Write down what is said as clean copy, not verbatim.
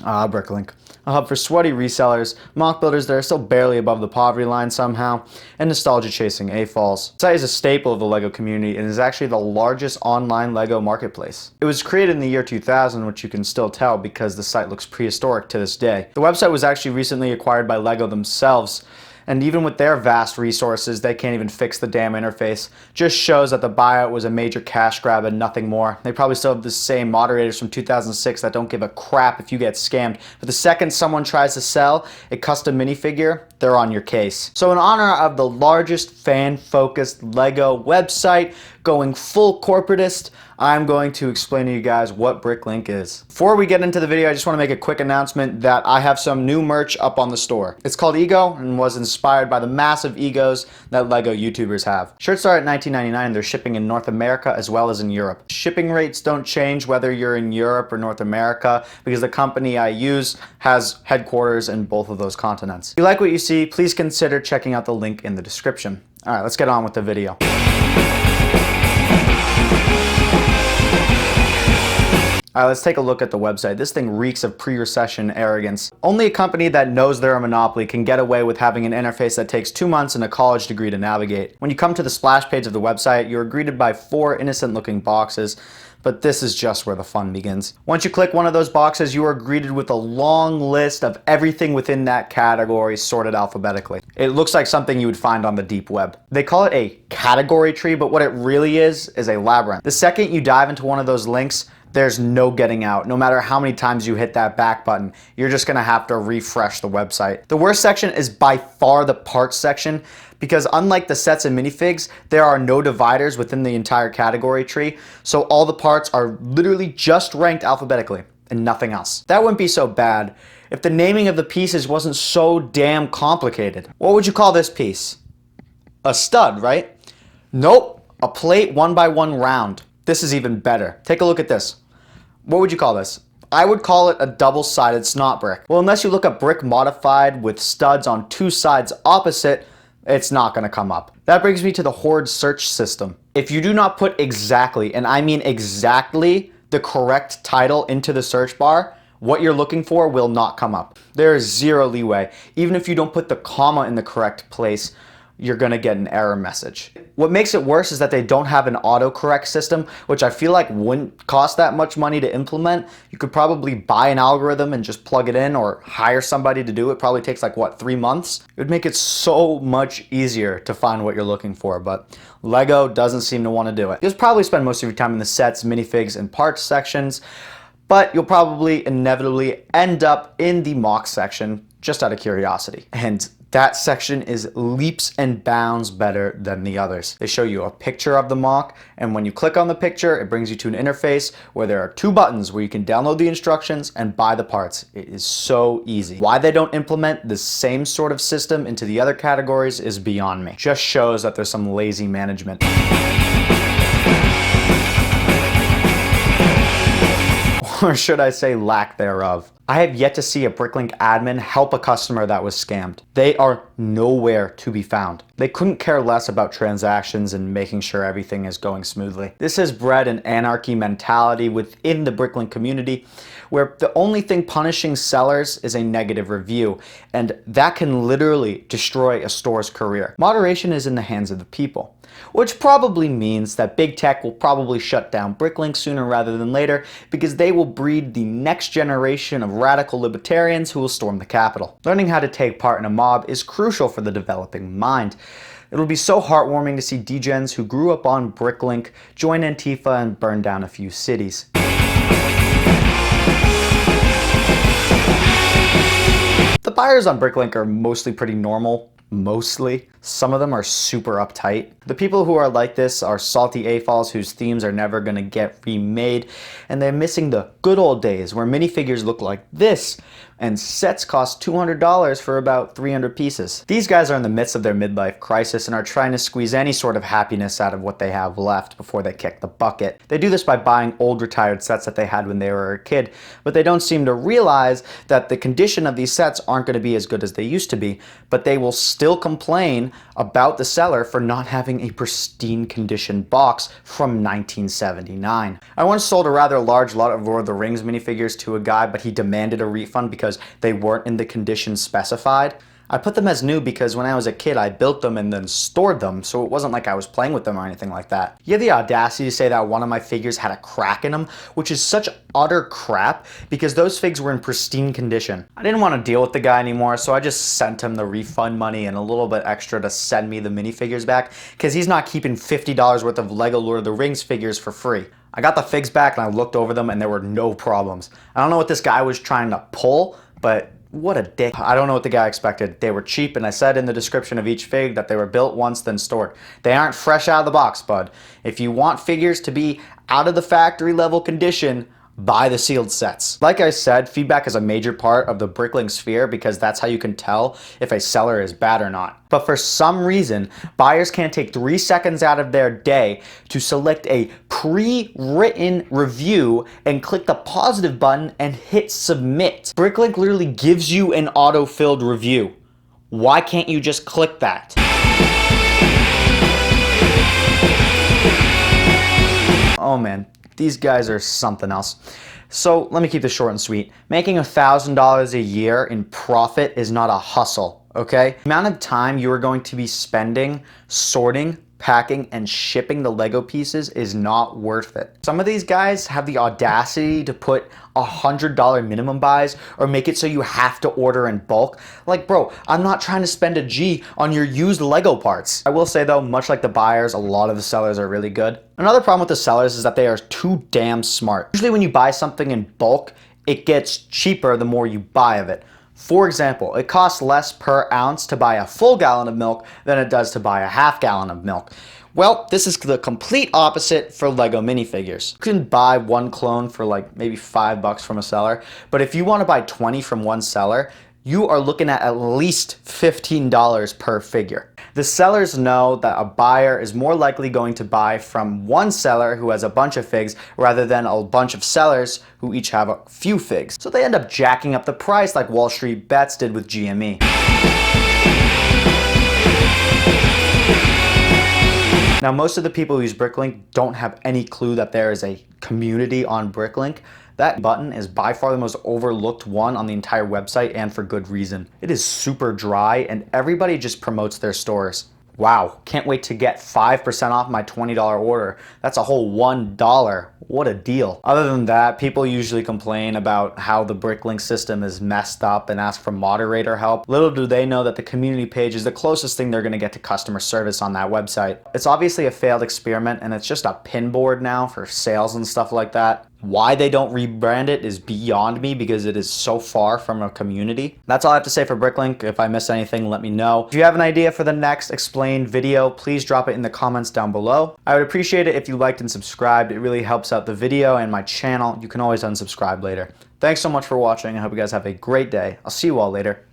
BrickLink, a hub for sweaty resellers, mock builders that are still barely above the poverty line somehow, and nostalgia-chasing AFOLs. The site is a staple of the LEGO community and is actually the largest online LEGO marketplace. It was created in the year 2000, which you can still tell because the site looks prehistoric to this day. The website was actually recently acquired by LEGO themselves, and even with their vast resources, they can't even fix the damn interface. Just shows that the buyout was a major cash grab and nothing more. They probably still have the same moderators from 2006 that don't give a crap if you get scammed. But the second someone tries to sell a custom minifigure, they're on your case. So in honor of the largest fan-focused LEGO website going full corporatist, I'm going to explain to you guys what BrickLink is. Before we get into the video, I just want to make a quick announcement that I have some new merch up on the store. It's called Ego and was inspired by the massive egos that LEGO YouTubers have. Shirts start at $19.99 and they're shipping in North America as well as in Europe. Shipping rates don't change whether you're in Europe or North America because the company I use has headquarters in both of those continents. If you like what you see, please consider checking out the link in the description. All right, let's get on with the video. Alright, let's take a look at the website. This thing reeks of pre-recession arrogance. Only a company that knows they're a monopoly can get away with having an interface that takes 2 months and a college degree to navigate. When you come to the splash page of the website, you're greeted by 4 innocent-looking boxes, but this is just where the fun begins. Once you click one of those boxes, you are greeted with a long list of everything within that category sorted alphabetically. It looks like something you would find on the deep web. They call it a category tree, but what it really is a labyrinth. The second you dive into one of those links, there's no getting out. No matter how many times you hit that back button, you're just gonna have to refresh the website. The worst section is by far the parts section because unlike the sets and minifigs, there are no dividers within the entire category tree, so all the parts are literally just ranked alphabetically and nothing else. That wouldn't be so bad if the naming of the pieces wasn't so damn complicated. What would you call this piece? A stud, right? Nope, a plate 1x1 round. This is even better. Take a look at this. What would you call this? I would call it a double-sided snot brick. Well, unless you look up brick modified with studs on 2 sides opposite, it's not gonna come up. That brings me to the Horde search system. If you do not put exactly, and I mean exactly, the correct title into the search bar, what you're looking for will not come up. There is zero leeway. Even if you don't put the comma in the correct place, you're gonna get an error message. What makes it worse is that they don't have an autocorrect system, which I feel like wouldn't cost that much money to implement. You could probably buy an algorithm and just plug it in or hire somebody to do it. Probably takes like, what, 3 months? It would make it so much easier to find what you're looking for, but LEGO doesn't seem to want to do it. You'll probably spend most of your time in the sets, minifigs, and parts sections, but you'll probably inevitably end up in the mock section just out of curiosity. And that section is leaps and bounds better than the others. They show you a picture of the mock, and when you click on the picture, it brings you to an interface where there are 2 buttons where you can download the instructions and buy the parts. It is so easy. Why they don't implement the same sort of system into the other categories is beyond me. Just shows that there's some lazy management. Or should I say lack thereof. I have yet to see a BrickLink admin help a customer that was scammed. They are nowhere to be found. They couldn't care less about transactions and making sure everything is going smoothly. This has bred an anarchy mentality within the BrickLink community where the only thing punishing sellers is a negative review, and that can literally destroy a store's career. Moderation is in the hands of the people, which probably means that big tech will probably shut down BrickLink sooner rather than later because they will breed the next generation of radical libertarians who will storm the Capitol. Learning how to take part in a mob is crucial for the developing mind. It'll be so heartwarming to see degens who grew up on BrickLink join Antifa and burn down a few cities. The buyers on BrickLink are mostly pretty normal. Mostly. Some of them are super uptight. The people who are like this are salty AFOLs whose themes are never gonna get remade, and they're missing the good old days where minifigures look like this and sets cost $200 for about 300 pieces. These guys are in the midst of their midlife crisis and are trying to squeeze any sort of happiness out of what they have left before they kick the bucket. They do this by buying old retired sets that they had when they were a kid, but they don't seem to realize that the condition of these sets aren't going to be as good as they used to be, but they will still still complain about the seller for not having a pristine condition box from 1979. I once sold a rather large lot of Lord of the Rings minifigures to a guy, but he demanded a refund because they weren't in the condition specified. I put them as new because when I was a kid, I built them and then stored them, so it wasn't like I was playing with them or anything like that. You have the audacity to say that one of my figures had a crack in them, which is such utter crap because those figs were in pristine condition. I didn't want to deal with the guy anymore, so I just sent him the refund money and a little bit extra to send me the minifigures back because he's not keeping $50 worth of Lego Lord of the Rings figures for free. I got the figs back and I looked over them and there were no problems. I don't know what this guy was trying to pull, but what a dick. I don't know what the guy expected. They were cheap, and I said in the description of each fig that they were built once then stored. They aren't fresh out of the box, bud. If you want figures to be out of the factory level condition, buy the sealed sets. Like I said, feedback is a major part of the BrickLink sphere because that's how you can tell if a seller is bad or not. But for some reason, buyers can't take 3 seconds out of their day to select a pre-written review and click the positive button and hit submit. BrickLink literally gives you an auto-filled review. Why can't you just click that? Oh man. These guys are something else. So let me keep this short and sweet. Making $1,000 a year in profit is not a hustle, okay? The amount of time you are going to be spending sorting, packing, and shipping the Lego pieces is not worth it. Some of these guys have the audacity to put $100 minimum buys or make it so you have to order in bulk. Like, bro, I'm not trying to spend a G on your used Lego parts. I will say though, much like the buyers, a lot of the sellers are really good. Another problem with the sellers is that they are too damn smart. Usually when you buy something in bulk, it gets cheaper the more you buy of it. For example, it costs less per ounce to buy a full gallon of milk than it does to buy a half gallon of milk. Well, this is the complete opposite for Lego minifigures. You can buy one clone for like maybe $5 from a seller, but if you want to buy 20 from one seller, you are looking at least $15 per figure. The sellers know that a buyer is more likely going to buy from one seller who has a bunch of figs rather than a bunch of sellers who each have a few figs. So they end up jacking up the price like Wall Street Bets did with GME. Now, most of the people who use BrickLink don't have any clue that there is a community on BrickLink. That button is by far the most overlooked one on the entire website, and for good reason. It is super dry and everybody just promotes their stores. Wow, can't wait to get 5% off my $20 order. That's a whole $1. What a deal. Other than that, people usually complain about how the BrickLink system is messed up and ask for moderator help. Little do they know that the community page is the closest thing they're gonna get to customer service on that website. It's obviously a failed experiment and it's just a pin board now for sales and stuff like that. Why they don't rebrand it is beyond me because it is so far from a community. That's all I have to say for BrickLink. If I missed anything, let me know. If you have an idea for the next explained video, please drop it in the comments down below. I would appreciate it if you liked and subscribed. It really helps out the video and my channel. You can always unsubscribe later. Thanks so much for watching. I hope you guys have a great day. I'll see you all later.